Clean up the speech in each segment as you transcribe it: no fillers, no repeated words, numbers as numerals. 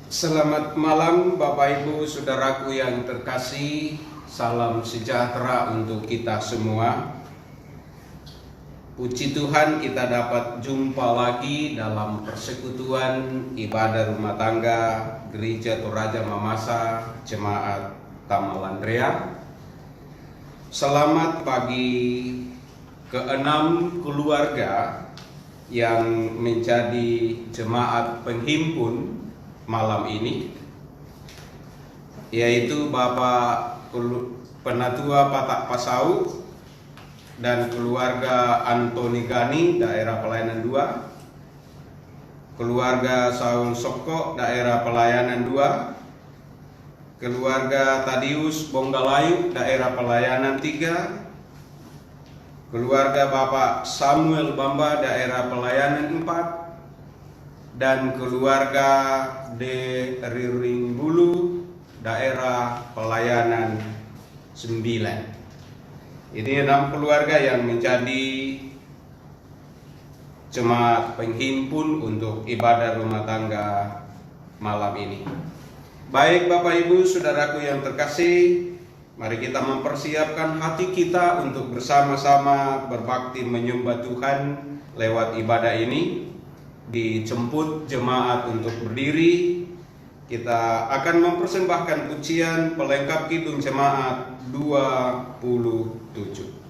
Selamat malam Bapak Ibu Saudaraku yang terkasih. Salam sejahtera untuk kita semua. Puji Tuhan kita dapat jumpa lagi dalam persekutuan ibadah rumah tangga Gereja Toraja Mamasa Jemaat Tamalandrea. Selamat bagi keenam keluarga yang menjadi jemaat penghimpun malam ini, yaitu Bapak Penatua Patak Pasau dan keluarga Antoni Gani daerah pelayanan 2, keluarga Saul Soko daerah pelayanan 2, keluarga Tadius Bonggalayu daerah pelayanan 3, keluarga Bapak Samuel Bamba daerah pelayanan 4, dan keluarga De Riring Bulu daerah pelayanan 9. Ini 6 keluarga yang menjadi jemaat penghimpun untuk ibadah rumah tangga malam ini. Baik Bapak Ibu Saudaraku yang terkasih, mari kita mempersiapkan hati kita untuk bersama-sama berbakti menyembah Tuhan lewat ibadah ini. Dijemput jemaat untuk berdiri. Kita akan mempersembahkan pujian pelengkap kidung jemaat 27.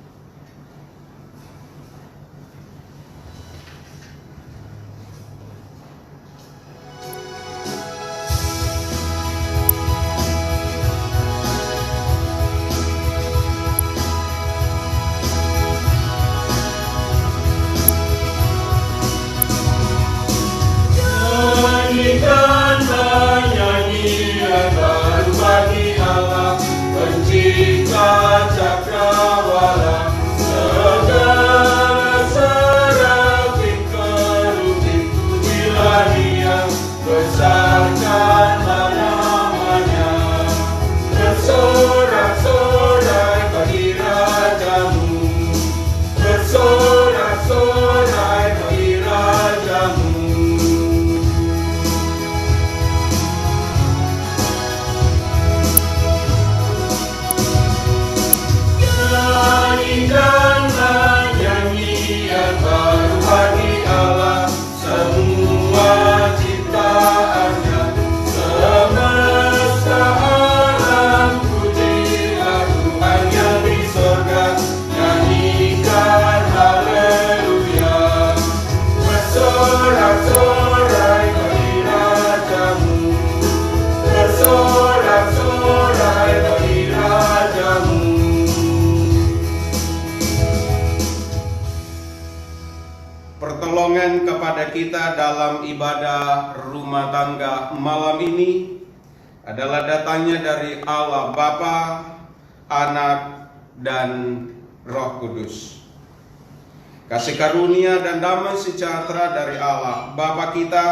Pertolongan kepada kita dalam ibadah rumah tangga malam ini adalah datangnya dari Allah Bapa, Anak, dan Roh Kudus. Kasih karunia dan damai sejahtera dari Allah Bapa kita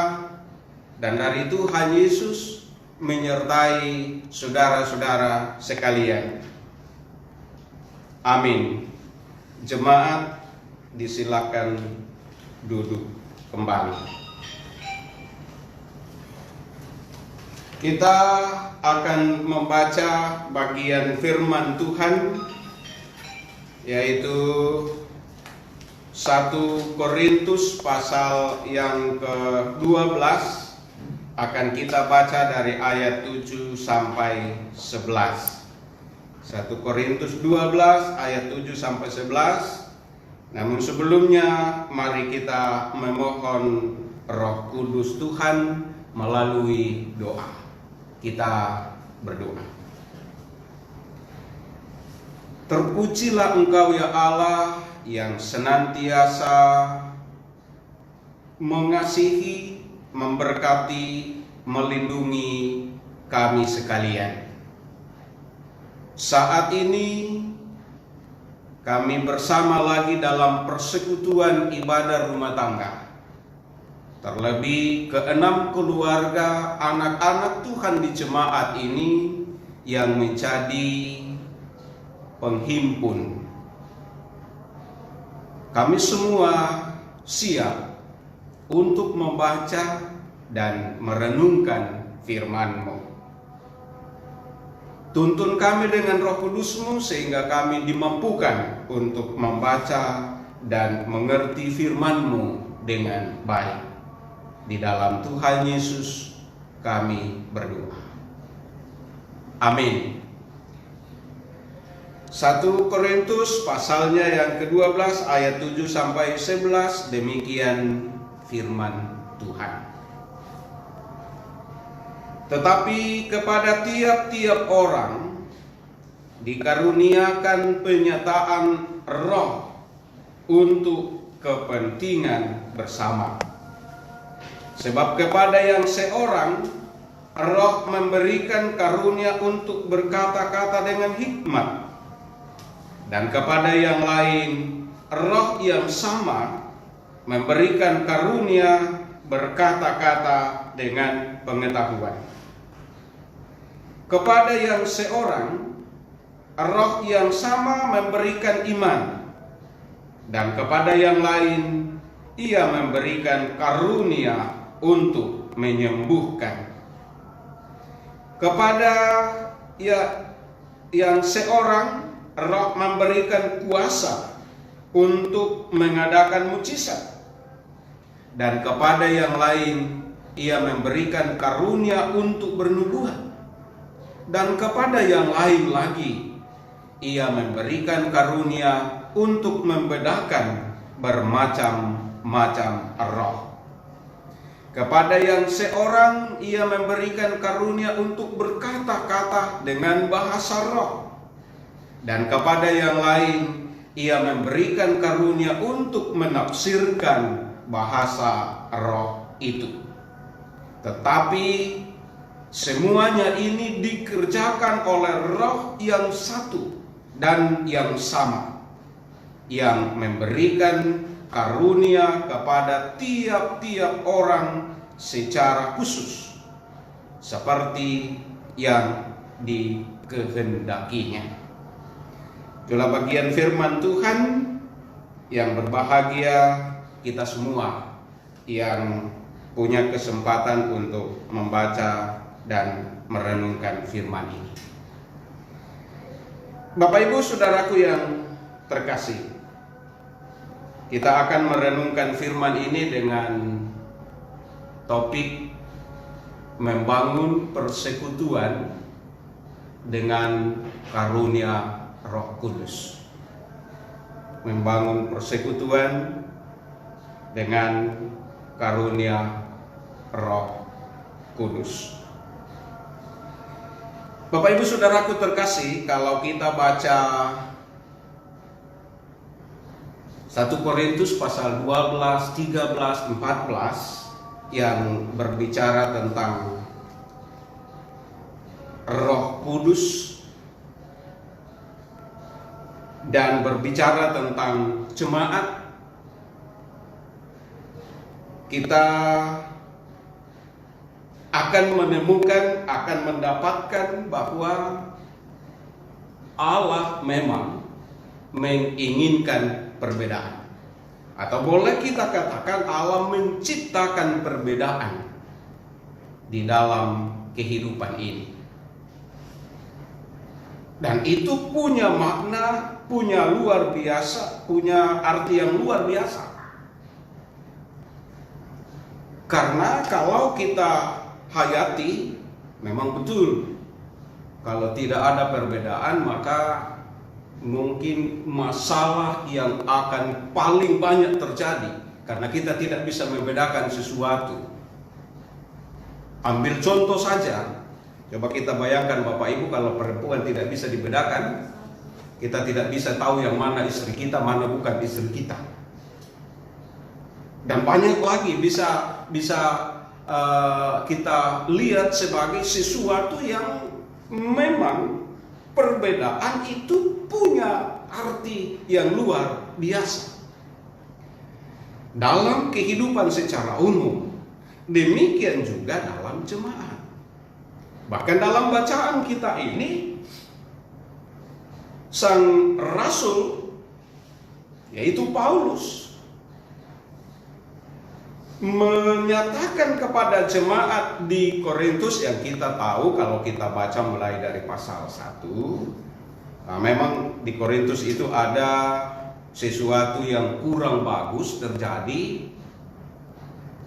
dan dari Tuhan Yesus menyertai saudara-saudara sekalian. Amin. Jemaat disilakan duduk kembali. Kita akan membaca bagian firman Tuhan, yaitu 1 Korintus pasal yang ke-12. Akan kita baca dari ayat 7 sampai 11. 1 Korintus 12 ayat 7 sampai 11. Namun sebelumnya mari kita memohon Roh Kudus Tuhan melalui doa. Kita berdoa. Terpujilah Engkau ya Allah yang senantiasa mengasihi, memberkati, melindungi kami sekalian. Saat ini kami bersama lagi dalam persekutuan ibadah rumah tangga. Terlebih ke-6 keluarga anak-anak Tuhan di jemaat ini yang menjadi penghimpun. Kami semua siap untuk membaca dan merenungkan firman-Mu. Tuntun kami dengan Roh Kudus-Mu sehingga kami dimampukan untuk membaca dan mengerti firman-Mu dengan baik. Di dalam Tuhan Yesus kami berdoa. Amin. 1 Korintus pasalnya yang ke-12 ayat 7 sampai 11, demikian firman Tuhan. Tetapi kepada tiap-tiap orang dikaruniakan penyataan Roh untuk kepentingan bersama. Sebab kepada yang seorang Roh memberikan karunia untuk berkata-kata dengan hikmat, dan kepada yang lain Roh yang sama memberikan karunia berkata-kata dengan pengetahuan. Kepada yang seorang Roh yang sama memberikan iman, dan kepada yang lain Ia memberikan karunia untuk menyembuhkan. Kepada yang seorang Roh memberikan kuasa untuk mengadakan mukjizat, dan kepada yang lain Ia memberikan karunia untuk bernubuat, dan kepada yang lain lagi Ia memberikan karunia untuk membedakan bermacam-macam roh. Kepada yang seorang Ia memberikan karunia untuk berkata-kata dengan bahasa roh, dan kepada yang lain Ia memberikan karunia untuk menafsirkan bahasa roh itu. Tetapi semuanya ini dikerjakan oleh Roh yang satu dan yang sama, yang memberikan karunia kepada tiap-tiap orang secara khusus, seperti yang dikehendakinya. Itulah bagian firman Tuhan. Yang berbahagia kita semua yang punya kesempatan untuk membaca dan merenungkan firman ini. Bapak Ibu Saudaraku yang terkasih, kita akan merenungkan firman ini dengan topik membangun persekutuan dengan karunia Roh Kudus. Membangun persekutuan dengan karunia Roh Kudus. Bapak Ibu Saudaraku terkasih, kalau kita baca 1 Korintus pasal 12, 13, 14 yang berbicara tentang Roh Kudus dan berbicara tentang jemaat, kita akan menemukan, akan mendapatkan bahwa Allah memang menginginkan perbedaan. Atau boleh kita katakan Allah menciptakan perbedaan di dalam kehidupan ini. Dan itu punya makna, punya luar biasa, punya arti yang luar biasa. Karena kalau kita hayati, memang betul, kalau tidak ada perbedaan maka mungkin masalah yang akan paling banyak terjadi, karena kita tidak bisa membedakan sesuatu. Ambil contoh saja, coba kita bayangkan Bapak Ibu, kalau perempuan tidak bisa dibedakan, kita tidak bisa tahu yang mana istri kita, mana bukan istri kita. Dan banyak lagi bisa kita lihat sebagai sesuatu yang memang perbedaan itu punya arti yang luar biasa dalam kehidupan secara umum. Demikian juga dalam jemaat. Bahkan dalam bacaan kita ini, sang rasul yaitu Paulus menyatakan kepada jemaat di Korintus yang kita tahu kalau kita baca mulai dari pasal 1. Memang di Korintus itu ada sesuatu yang kurang bagus terjadi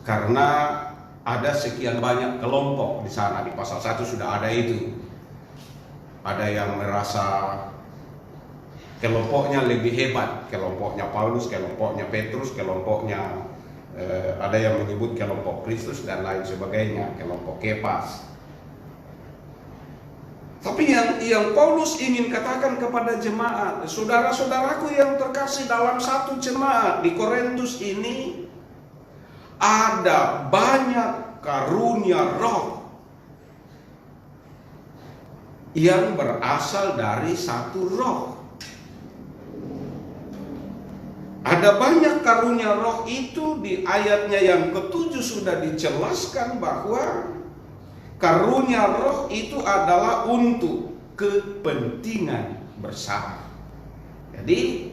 karena ada sekian banyak kelompok di sana. Di pasal 1 sudah ada itu. Ada yang merasa kelompoknya lebih hebat, kelompoknya Paulus, kelompoknya Petrus, kelompoknya ada yang menyebut kelompok Kristus dan lain sebagainya, kelompok Kefas. Tapi yang Paulus ingin katakan kepada jemaat, saudara-saudaraku yang terkasih dalam satu jemaat di Korintus ini, ada banyak karunia roh yang berasal dari satu roh. Ada banyak karunia roh itu. Di ayatnya yang ke-7 sudah dijelaskan bahwa karunia roh itu adalah untuk kepentingan bersama. Jadi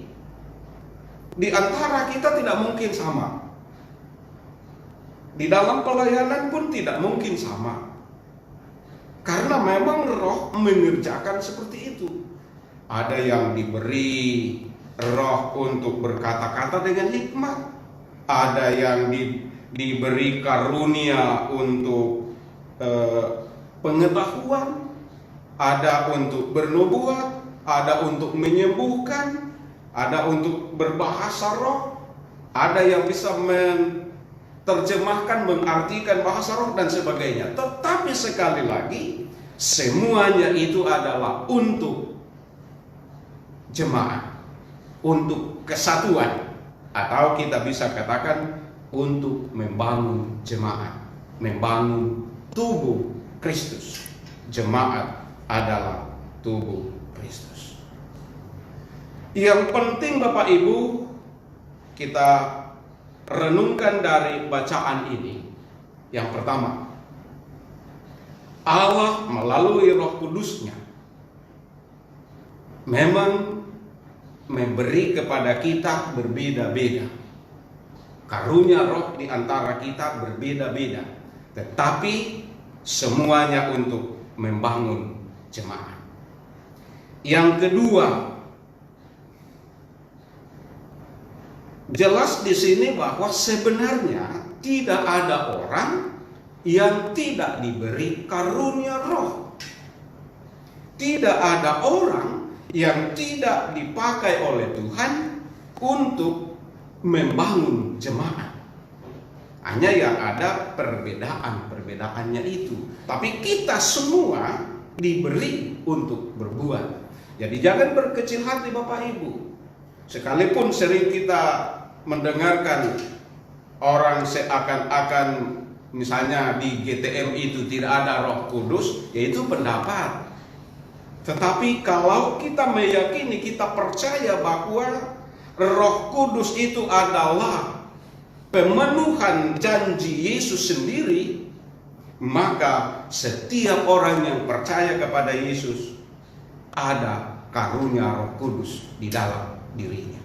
di antara kita tidak mungkin sama. Di dalam pelayanan pun tidak mungkin sama. Karena memang roh mengerjakan seperti itu. Ada yang diberi roh untuk berkata-kata dengan hikmat, ada yang diberi karunia untuk pengetahuan, ada untuk bernubuat, ada untuk menyembuhkan, ada untuk berbahasa roh, ada yang bisa menerjemahkan, mengartikan bahasa roh dan sebagainya. Tetapi sekali lagi, semuanya itu adalah untuk jemaat, untuk kesatuan, atau kita bisa katakan untuk membangun jemaat, membangun tubuh Kristus. Jemaat adalah tubuh Kristus. Yang penting Bapak Ibu kita renungkan dari bacaan ini. Yang pertama, Allah melalui Roh Kudus-Nya memang memberi kepada kita berbeda-beda. Karunia roh di antara kita berbeda-beda, tetapi semuanya untuk membangun jemaat. Yang kedua, jelas di sini bahwa sebenarnya tidak ada orang yang tidak diberi karunia roh. Tidak ada orang yang tidak dipakai oleh Tuhan untuk membangun jemaat. Hanya yang ada perbedaannya itu. Tapi kita semua diberi untuk berbuat. Jadi jangan berkecil hati Bapak Ibu. Sekalipun sering kita mendengarkan orang seakan-akan misalnya di GTM itu tidak ada Roh Kudus, yaitu pendapat. Tetapi kalau kita meyakini, kita percaya bahwa Roh Kudus itu adalah pemenuhan janji Yesus sendiri, maka setiap orang yang percaya kepada Yesus ada karunia Roh Kudus di dalam dirinya.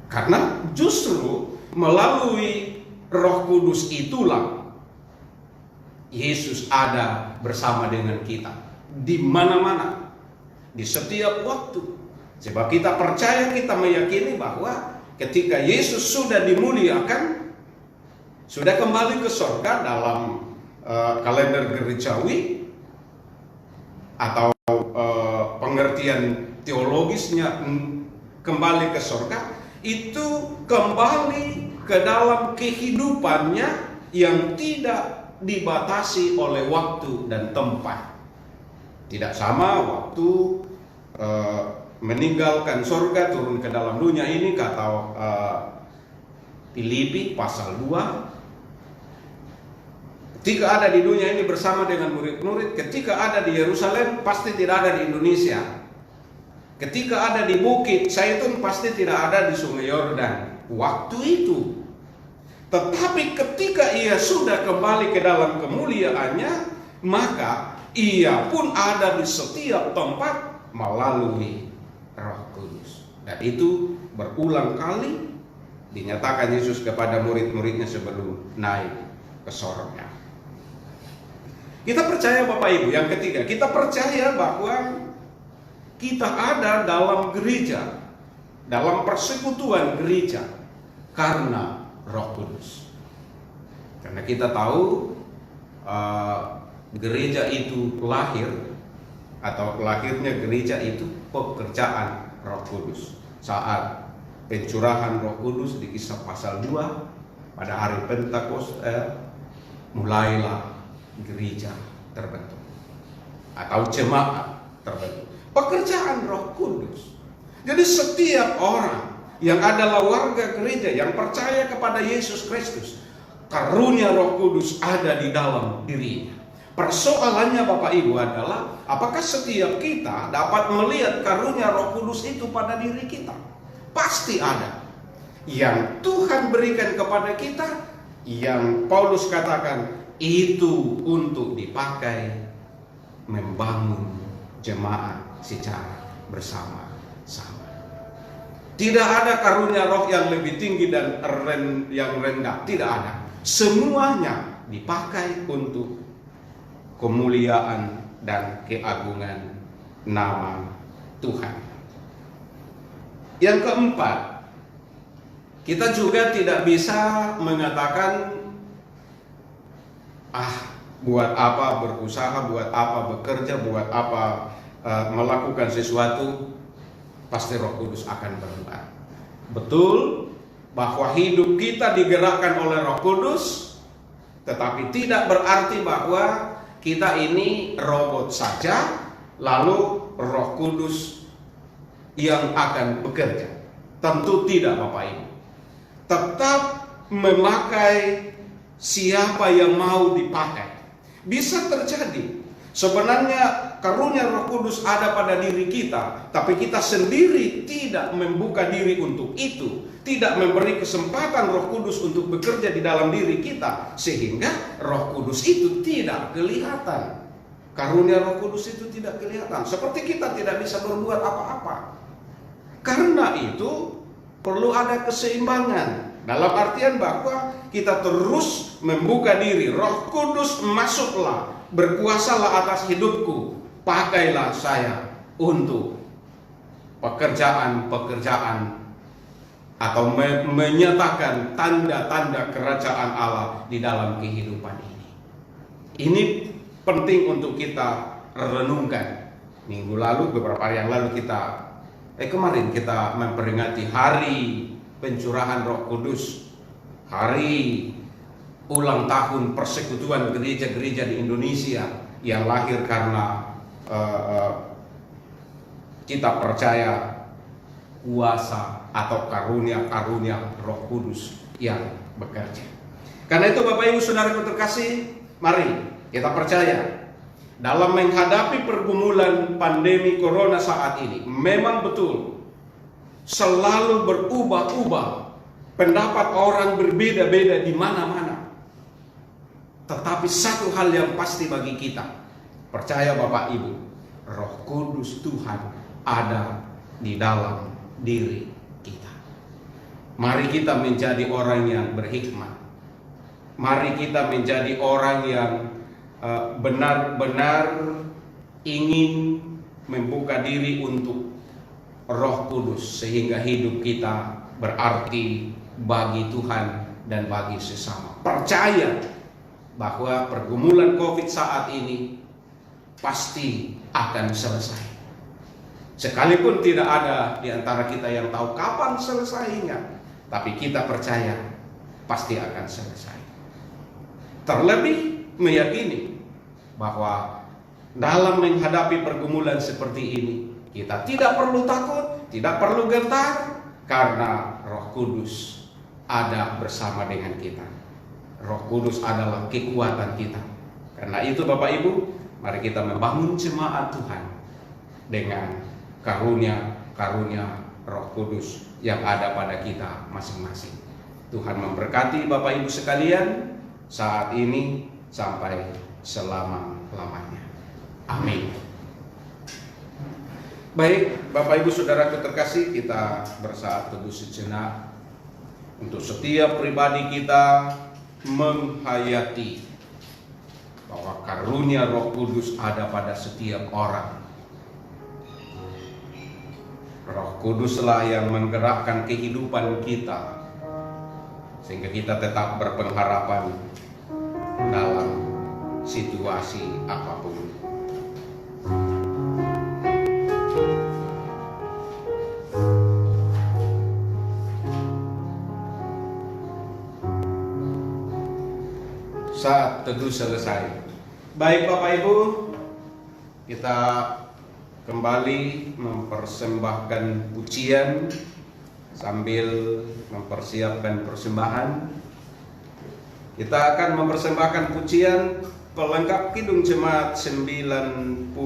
Karena justru melalui Roh Kudus itulah Yesus ada bersama dengan kita di mana-mana, di setiap waktu. Sebab kita percaya, kita meyakini bahwa ketika Yesus sudah dimuliakan, sudah kembali ke surga dalam kalender gerejawi atau pengertian teologisnya kembali ke surga, itu kembali ke dalam kehidupannya yang tidak dibatasi oleh waktu dan tempat. Tidak sama waktu meninggalkan surga turun ke dalam dunia ini, kata Filipi pasal 2. Ketika ada di dunia ini bersama dengan murid-murid, ketika ada di Yerusalem pasti tidak ada di Indonesia. Ketika ada di Bukit Zaitun pasti tidak ada di Sungai Yordan waktu itu. Tetapi ketika ia sudah kembali ke dalam kemuliaannya, maka ia pun ada di setiap tempat melalui Roh Kudus. Dan itu berulang kali dinyatakan Yesus kepada murid-muridnya sebelum naik ke sorga. Kita percaya Bapak Ibu, yang ketiga, kita percaya bahwa kita ada dalam gereja, dalam persekutuan gereja karena Roh Kudus. Karena kita tahu gereja itu lahir, atau lahirnya gereja itu pekerjaan Roh Kudus. Saat pencurahan Roh Kudus di Kisah pasal 2 pada hari Pentakosta, mulailah gereja terbentuk atau jemaat terbentuk. Pekerjaan Roh Kudus. Jadi setiap orang yang adalah warga gereja yang percaya kepada Yesus Kristus, karunia Roh Kudus ada di dalam dirinya. Persoalannya Bapak Ibu adalah apakah setiap kita dapat melihat karunia Roh Kudus itu pada diri kita? Pasti ada. Yang Tuhan berikan kepada kita, yang Paulus katakan itu untuk dipakai membangun jemaat secara bersama-sama. Tidak ada karunia roh yang lebih tinggi dan yang rendah. Tidak ada. Semuanya dipakai untuk kemuliaan dan keagungan nama Tuhan. Yang keempat, kita juga tidak bisa mengatakan buat apa berusaha, buat apa bekerja, buat apa melakukan sesuatu, pasti Roh Kudus akan berbuat. Betul bahwa hidup kita digerakkan oleh Roh Kudus, tetapi tidak berarti bahwa kita ini robot saja, lalu Roh Kudus yang akan bekerja. Tentu tidak Bapak Ibu. Tetap memakai siapa yang mau dipakai. Bisa terjadi sebenarnya karunia Roh Kudus ada pada diri kita, tapi kita sendiri tidak membuka diri untuk itu, tidak memberi kesempatan Roh Kudus untuk bekerja di dalam diri kita, sehingga Roh Kudus itu tidak kelihatan. Karunia Roh Kudus itu tidak kelihatan, seperti kita tidak bisa berbuat apa-apa. Karena itu perlu ada keseimbangan, dalam artian bahwa kita terus membuka diri. Roh Kudus masuklah, berkuasalah atas hidupku, pakailah saya untuk pekerjaan-pekerjaan atau menyatakan tanda-tanda kerajaan Allah di dalam kehidupan ini. Ini penting untuk kita renungkan. Minggu lalu, beberapa hari yang lalu kemarin kita memperingati hari pencurahan Roh Kudus, hari ulang tahun persekutuan gereja-gereja di Indonesia yang lahir karena kita percaya kuasa atau karunia-karunia Roh Kudus yang bekerja. Karena itu Bapak Ibu Saudaraku terkasih, mari kita percaya dalam menghadapi pergumulan pandemi corona saat ini. Memang betul selalu berubah-ubah, pendapat orang berbeda-beda di mana-mana. Tetapi satu hal yang pasti bagi kita, percaya Bapak Ibu, Roh Kudus Tuhan ada di dalam diri kita. Mari kita menjadi orang yang berhikmat. Mari kita menjadi orang yang benar-benar ingin membuka diri untuk Roh Kudus, sehingga hidup kita berarti bagi Tuhan dan bagi sesama. Percaya bahwa pergumulan COVID saat ini pasti akan selesai. Sekalipun tidak ada di antara kita yang tahu kapan selesainya, tapi kita percaya pasti akan selesai. Terlebih meyakini bahwa dalam menghadapi pergumulan seperti ini, kita tidak perlu takut, tidak perlu gentar, karena Roh Kudus ada bersama dengan kita. Roh Kudus adalah kekuatan kita. Karena itu Bapak Ibu, mari kita membangun jemaat Tuhan dengan karunia Roh Kudus yang ada pada kita masing-masing. Tuhan memberkati Bapak Ibu sekalian saat ini sampai selama-lamanya. Amin. Baik, Bapak Ibu Saudaraku terkasih, kita bersaat teduh sejenak. untuk setiap pribadi kita menghayati bahwa karunia Roh Kudus ada pada setiap orang. Roh Kuduslah yang menggerakkan kehidupan kita sehingga kita tetap berpengharapan dalam situasi apapun. Saat teduh selesai. Baik Bapak Ibu, kita kembali mempersembahkan pujian sambil mempersiapkan persembahan. Kita akan mempersembahkan pujian pelengkap Kidung Jemaat 98.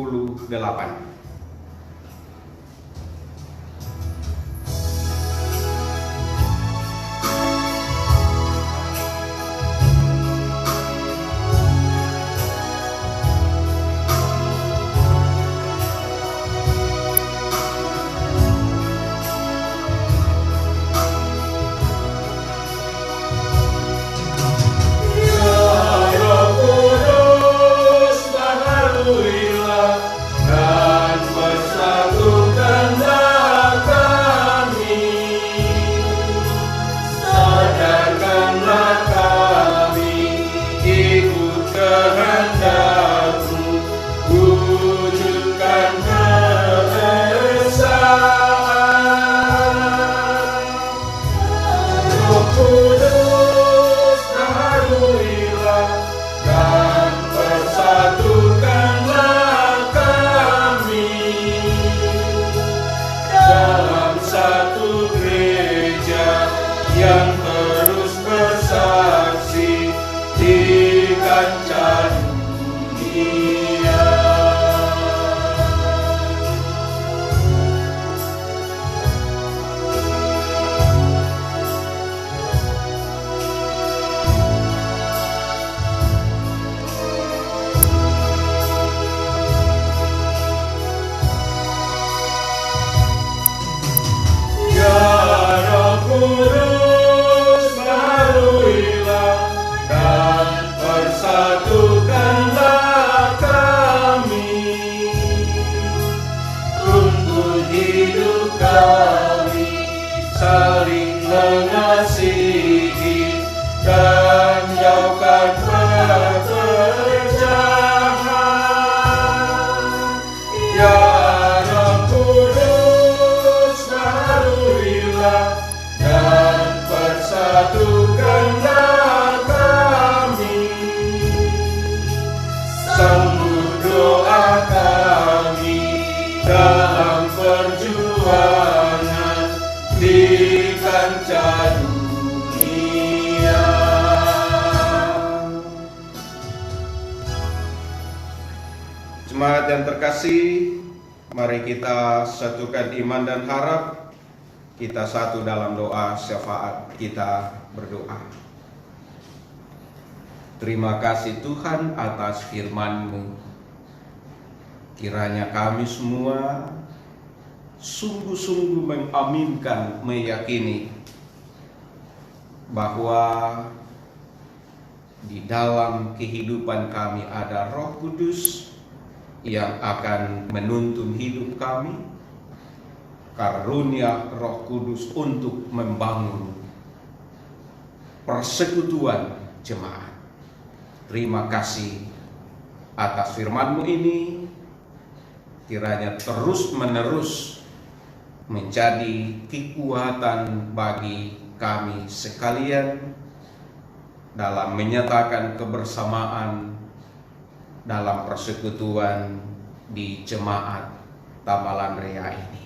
Jemaat yang terkasih, mari kita satukan iman dan harap. Kita satu dalam doa syafaat, kita berdoa. Terima kasih Tuhan atas firman-Mu. Kiranya kami semua sungguh-sungguh mengaminkan, meyakini bahwa di dalam kehidupan kami ada Roh Kudus yang akan menuntun hidup kami, karunia Roh Kudus untuk membangun persekutuan jemaat. Terima kasih atas firman-Mu ini, kiranya terus-menerus menjadi kekuatan bagi kami sekalian dalam menyatakan kebersamaan dalam persekutuan di jemaat Tamalan Rea ini.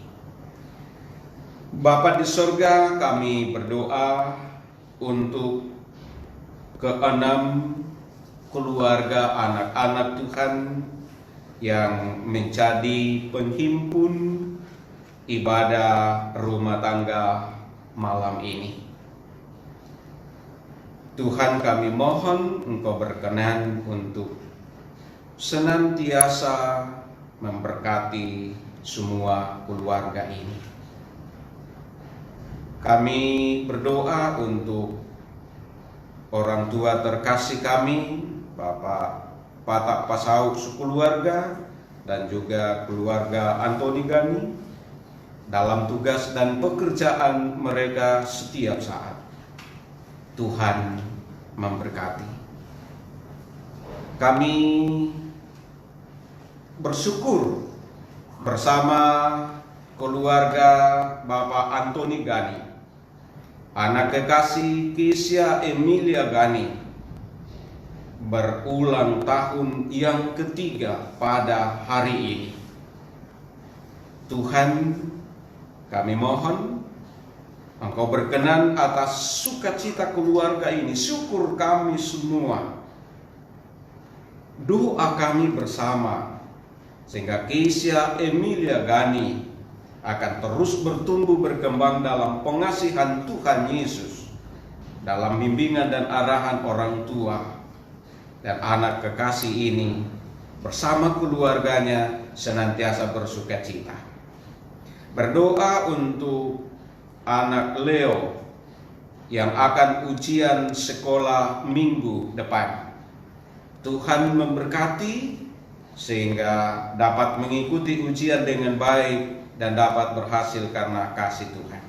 Bapa di surga, kami berdoa untuk keenam keluarga anak-anak Tuhan yang menjadi penghimpun ibadah rumah tangga malam ini. Tuhan, kami mohon Engkau berkenan untuk senantiasa memberkati semua keluarga ini. Kami berdoa untuk orang tua terkasih kami, Bapak Patak Pasau sekeluarga, dan juga keluarga Antoni Gani dalam tugas dan pekerjaan mereka setiap saat. Tuhan memberkati. Kami bersyukur bersama keluarga Bapak Antoni Gani, anak kekasih Kesia Emilia Gani, berulang tahun yang ketiga pada hari ini. Tuhan, kami mohon Engkau berkenan atas sukacita keluarga ini. Syukur kami semua. Doa kami bersama sehingga Kesia Emilia Gani akan terus bertumbuh berkembang dalam pengasihan Tuhan Yesus, dalam bimbingan dan arahan orang tua, dan anak kekasih ini bersama keluarganya senantiasa bersukacita. Berdoa untuk anak Leo yang akan ujian sekolah minggu depan. Tuhan memberkati sehingga dapat mengikuti ujian dengan baik dan dapat berhasil karena kasih Tuhan.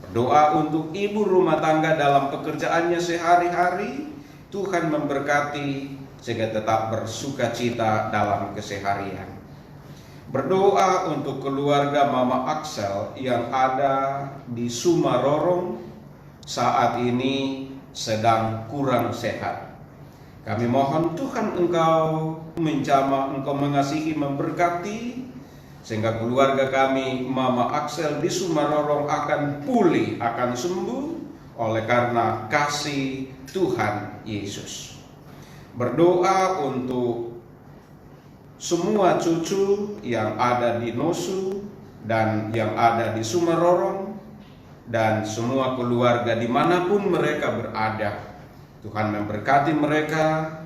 Berdoa untuk ibu rumah tangga dalam pekerjaannya sehari-hari. Tuhan memberkati sehingga tetap bersukacita dalam keseharian. Berdoa untuk keluarga Mama Axel yang ada di Sumarorong, saat ini sedang kurang sehat. Kami mohon Tuhan Engkau menjamah, Engkau mengasihi, memberkati, sehingga keluarga kami Mama Axel di Sumarorong akan pulih, akan sembuh oleh karena kasih Tuhan Yesus. Berdoa untuk semua cucu yang ada di Nosu dan yang ada di Sumarorong dan semua keluarga dimanapun mereka berada. Tuhan memberkati mereka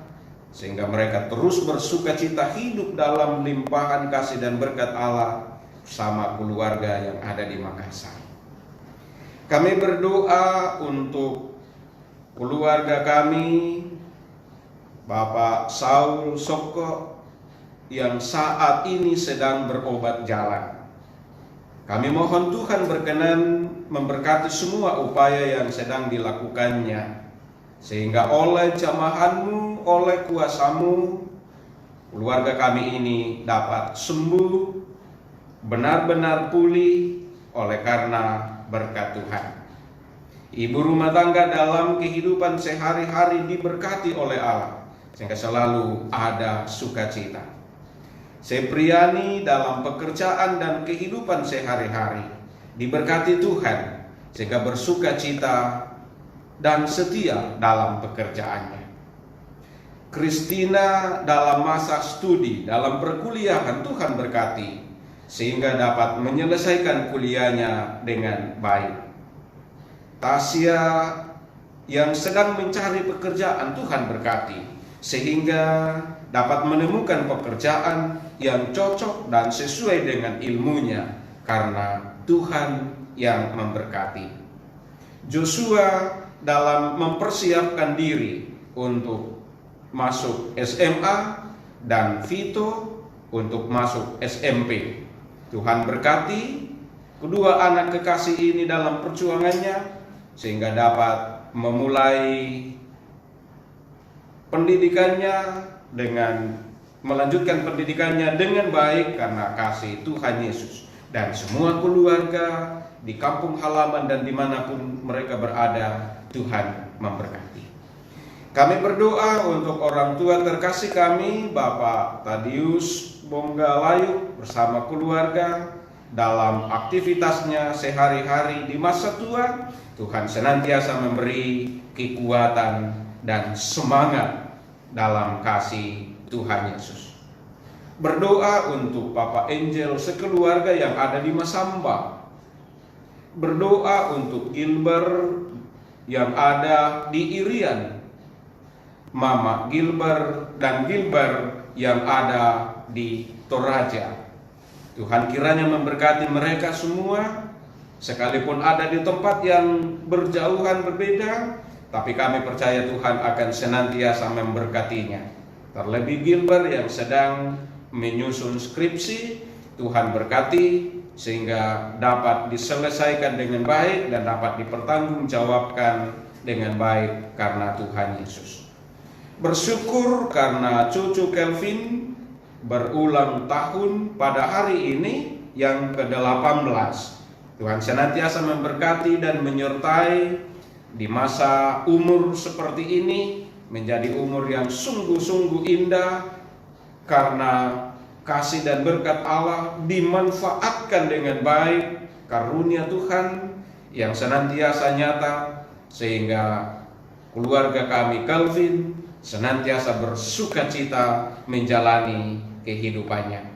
sehingga mereka terus bersukacita hidup dalam limpahan kasih dan berkat Allah bersama keluarga yang ada di Makassar. Kami berdoa untuk keluarga kami, Bapak Saul Soko yang saat ini sedang berobat jalan. Kami mohon Tuhan berkenan memberkati semua upaya yang sedang dilakukannya, sehingga oleh jamahan-Mu, oleh kuasa-Mu, keluarga kami ini dapat sembuh, benar-benar pulih oleh karena berkat Tuhan. Ibu rumah tangga dalam kehidupan sehari-hari diberkati oleh Allah, sehingga selalu ada sukacita. Sepriani dalam pekerjaan dan kehidupan sehari-hari diberkati Tuhan, sehingga bersukacita dan setia dalam pekerjaannya. Kristina dalam masa studi, dalam perkuliahan, Tuhan berkati, sehingga dapat menyelesaikan kuliahnya dengan baik. Tasya yang sedang mencari pekerjaan, Tuhan berkati, sehingga dapat menemukan pekerjaan yang cocok dan sesuai dengan ilmunya, karena Tuhan yang memberkati. Joshua dalam mempersiapkan diri untuk masuk SMA dan Vito untuk masuk SMP. Tuhan berkati kedua anak kekasih ini dalam perjuangannya, sehingga dapat memulai pendidikannya melanjutkan pendidikannya dengan baik karena kasih Tuhan Yesus. Dan semua keluarga di kampung halaman dan dimanapun mereka berada, Tuhan memberkati. Kami berdoa untuk orang tua terkasih kami, Bapak Tadius Bonggalayu bersama keluarga dalam aktivitasnya sehari-hari di masa tua. Tuhan senantiasa memberi kekuatan dan semangat dalam kasih Tuhan Yesus. Berdoa untuk Papa Angel sekeluarga yang ada di Masamba. Berdoa untuk Gilbert yang ada di Irian, Mama Gilbert dan Gilbert yang ada di Toraja. Tuhan kiranya memberkati mereka semua Sekalipun ada di tempat yang berjauhan berbeda, tapi kami percaya Tuhan akan senantiasa memberkatinya. Terlebih Gilbert yang sedang menyusun skripsi, Tuhan berkati sehingga dapat diselesaikan dengan baik dan dapat dipertanggungjawabkan dengan baik karena Tuhan Yesus. Bersyukur karena cucu Kelvin berulang tahun pada hari ini yang ke-18. Tuhan senantiasa memberkati dan menyertai di masa umur seperti ini, menjadi umur yang sungguh-sungguh indah karena kasih dan berkat Allah dimanfaatkan dengan baik, karunia Tuhan yang senantiasa nyata, sehingga keluarga kami Kelvin senantiasa bersukacita menjalani kehidupannya.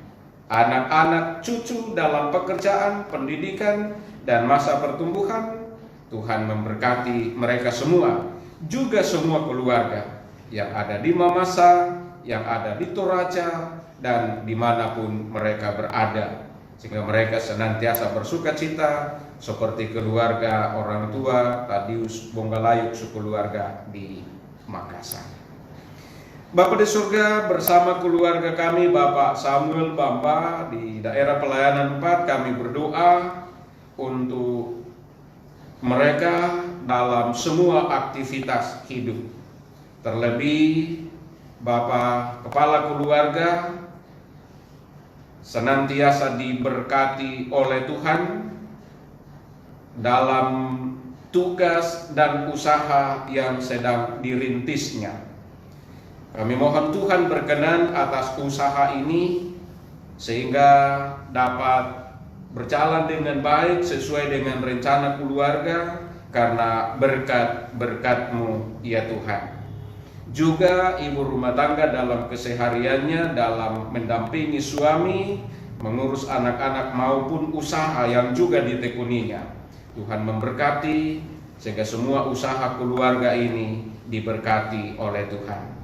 Anak-anak cucu dalam pekerjaan, pendidikan, dan masa pertumbuhan, Tuhan memberkati mereka semua, juga semua keluarga yang ada di Mamasa, yang ada di Toraja, dan dimanapun mereka berada, sehingga mereka senantiasa bersukacita seperti keluarga orang tua Tadius Bonggalayuk sekeluarga di Makassar. Bapa di surga, bersama keluarga kami Bapak Samuel Bamba di daerah pelayanan 4, kami berdoa untuk mereka dalam semua aktivitas hidup. Terlebih Bapak Kepala Keluarga senantiasa diberkati oleh Tuhan dalam tugas dan usaha yang sedang dirintisnya. Kami mohon Tuhan berkenan atas usaha ini sehingga dapat berjalan dengan baik sesuai dengan rencana keluarga karena berkat-berkat-Mu ya Tuhan. Juga ibu rumah tangga dalam kesehariannya, dalam mendampingi suami, mengurus anak-anak maupun usaha yang juga ditekuninya. Tuhan memberkati sehingga semua usaha keluarga ini diberkati oleh Tuhan.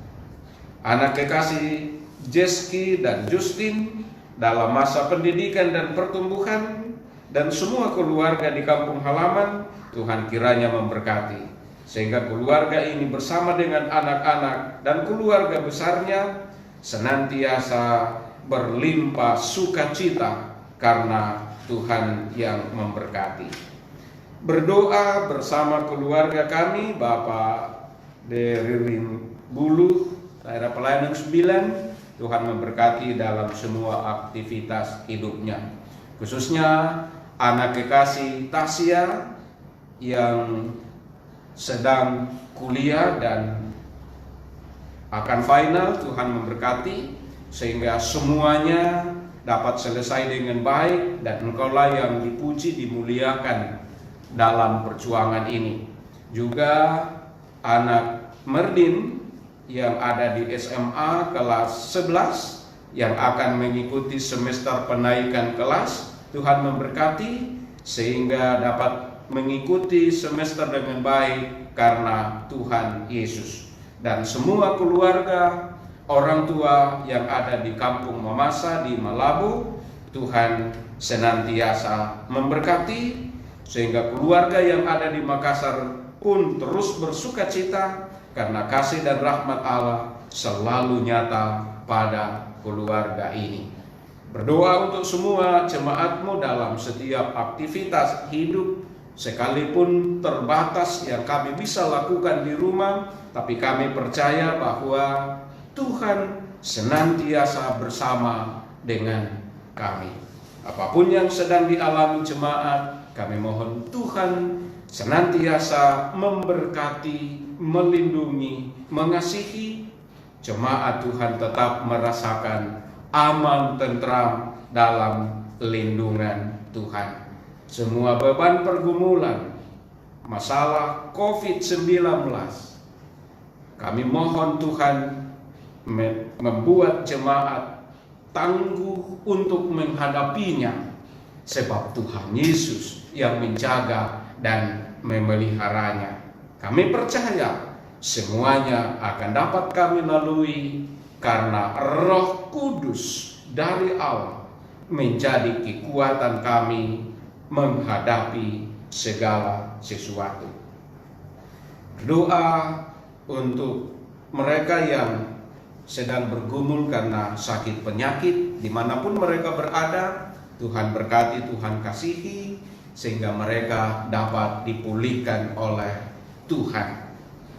Anak kekasih Jeski dan Justin dalam masa pendidikan dan pertumbuhan, dan semua keluarga di kampung halaman, Tuhan kiranya memberkati sehingga keluarga ini bersama dengan anak-anak dan keluarga besarnya senantiasa berlimpah sukacita karena Tuhan yang memberkati. Berdoa bersama keluarga kami Bapak Deririn Buluh daerah pelayanan 9, Tuhan memberkati dalam semua aktivitas hidupnya. Khususnya anak kekasih Tasya yang sedang kuliah dan akan final, Tuhan memberkati sehingga semuanya dapat selesai dengan baik, dan Engkaulah yang dipuji, dimuliakan dalam perjuangan ini. Juga anak Merdin yang ada di SMA kelas 11 yang akan mengikuti semester penaikan kelas, Tuhan memberkati sehingga dapat mengikuti semester dengan baik karena Tuhan Yesus. Dan semua keluarga, orang tua yang ada di kampung Mamasa di Malabo, Tuhan senantiasa memberkati sehingga keluarga yang ada di Makassar pun terus bersukacita karena kasih dan rahmat Allah selalu nyata pada keluarga ini. Berdoa untuk semua jemaat-Mu dalam setiap aktivitas hidup, sekalipun terbatas yang kami bisa lakukan di rumah, tapi kami percaya bahwa Tuhan senantiasa bersama dengan kami. Apapun yang sedang dialami jemaat, kami mohon Tuhan senantiasa memberkati, melindungi, mengasihi. Jemaat Tuhan tetap merasakan aman, tentram dalam lindungan Tuhan. Semua beban pergumulan, masalah COVID-19, kami mohon Tuhan membuat jemaat tangguh untuk menghadapinya, sebab Tuhan Yesus yang menjaga dan memeliharanya. Kami percaya semuanya akan dapat kami lalui karena Roh Kudus dari Allah menjadi kekuatan kami menghadapi segala sesuatu. Berdoa untuk mereka yang sedang bergumul karena sakit penyakit, dimanapun mereka berada. Tuhan berkati, Tuhan kasihi, sehingga mereka dapat dipulihkan oleh Tuhan.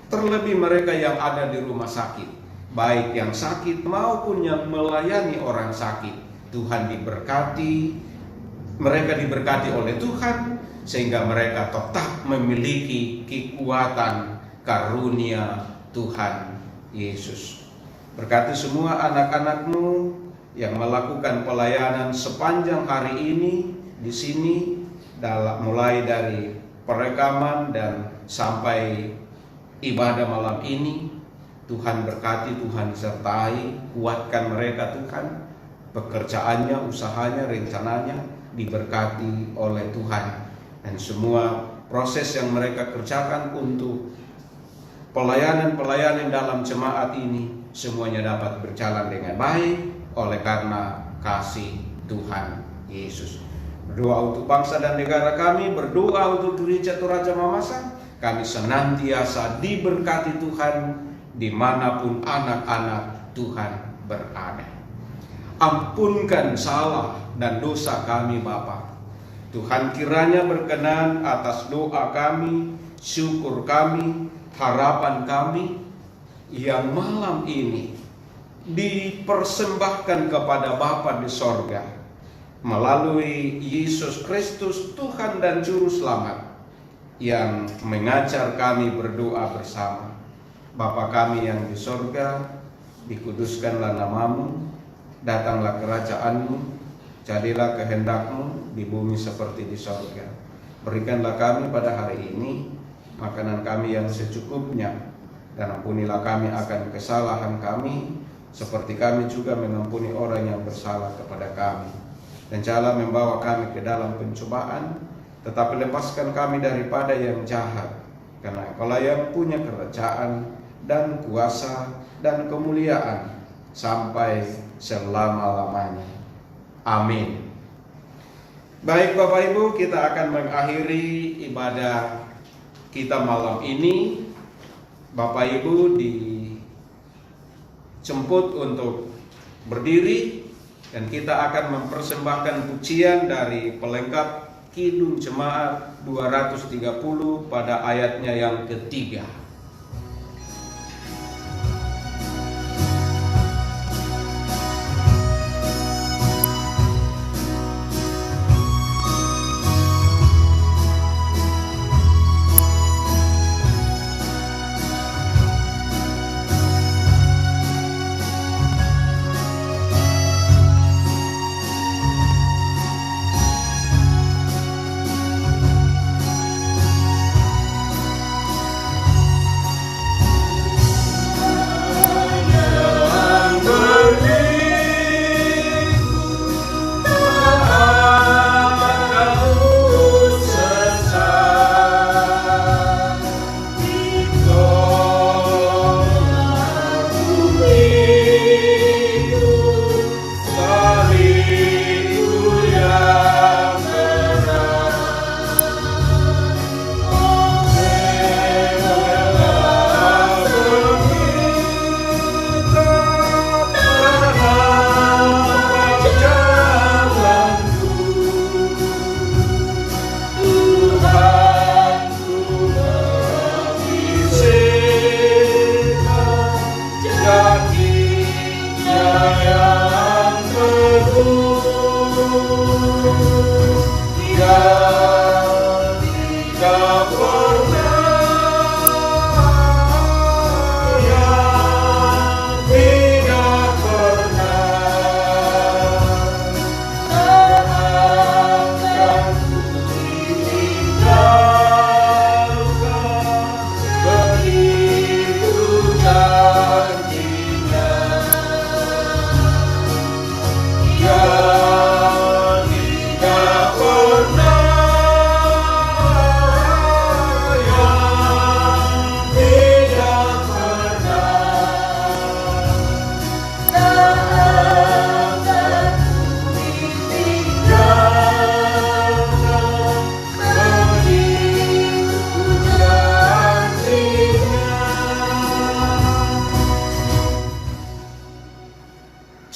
Terlebih mereka yang ada di rumah sakit, baik yang sakit maupun yang melayani orang sakit, Tuhan diberkati, mereka diberkati oleh Tuhan, sehingga mereka tetap memiliki kekuatan karunia Tuhan Yesus. Berkati semua anak-anak-Mu yang melakukan pelayanan sepanjang hari ini di sini, mulai dari perekaman dan sampai ibadah malam ini. Tuhan berkati, Tuhan sertai, kuatkan mereka Tuhan, pekerjaannya, usahanya, rencananya diberkati oleh Tuhan, dan semua proses yang mereka kerjakan untuk pelayanan dalam jemaat ini semuanya dapat berjalan dengan baik oleh karena kasih Tuhan Yesus. Berdoa untuk bangsa dan negara kami, berdoa untuk gereja Toraja Mamasa. Kami senantiasa diberkati Tuhan dimanapun anak-anak Tuhan berada. Ampunkan salah dan dosa kami Bapa. Tuhan kiranya berkenan atas doa kami, syukur kami, harapan kami yang malam ini dipersembahkan kepada Bapa di sorga melalui Yesus Kristus Tuhan dan Juru Selamat yang mengajar kami berdoa bersama. Bapa kami yang di sorga, dikuduskanlah namamu, datanglah kerajaan-Mu, jadilah kehendak-Mu di bumi seperti di sorga. Berikanlah kami pada hari ini makanan kami yang secukupnya, dan ampunilah kami akan kesalahan kami, seperti kami juga mengampuni orang yang bersalah kepada kami. Dan janganlah membawa kami ke dalam pencobaan, tetapi lepaskan kami daripada yang jahat. Karena Engkau-lah yang punya kerajaan dan kuasa dan kemuliaan sampai selama-lamanya. Amin. Baik Bapak Ibu, kita akan mengakhiri ibadah kita malam ini. Bapak Ibu dijemput untuk berdiri, dan kita akan mempersembahkan pujian dari pelengkap Kidung Jemaat 230 pada ayatnya yang ketiga.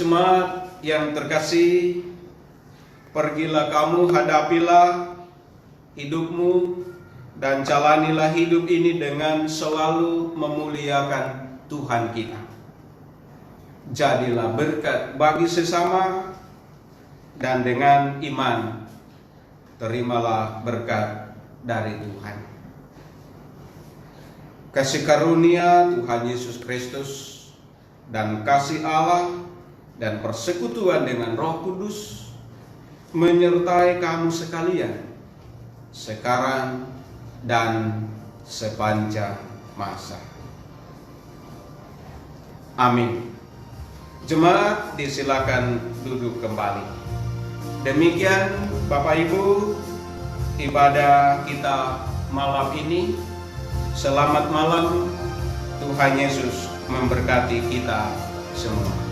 Jemaat yang terkasih, pergilah kamu, hadapilah hidupmu dan jalanilah hidup ini dengan selalu memuliakan Tuhan kita. Jadilah berkat bagi sesama, dan dengan iman terimalah berkat dari Tuhan. Kasih karunia Tuhan Yesus Kristus dan kasih Allah dan persekutuan dengan Roh Kudus menyertai kamu sekalian sekarang dan sepanjang masa. Amin. Jemaat disilakan duduk kembali. Demikian Bapak Ibu, ibadah kita malam ini. Selamat malam, Tuhan Yesus memberkati kita semua.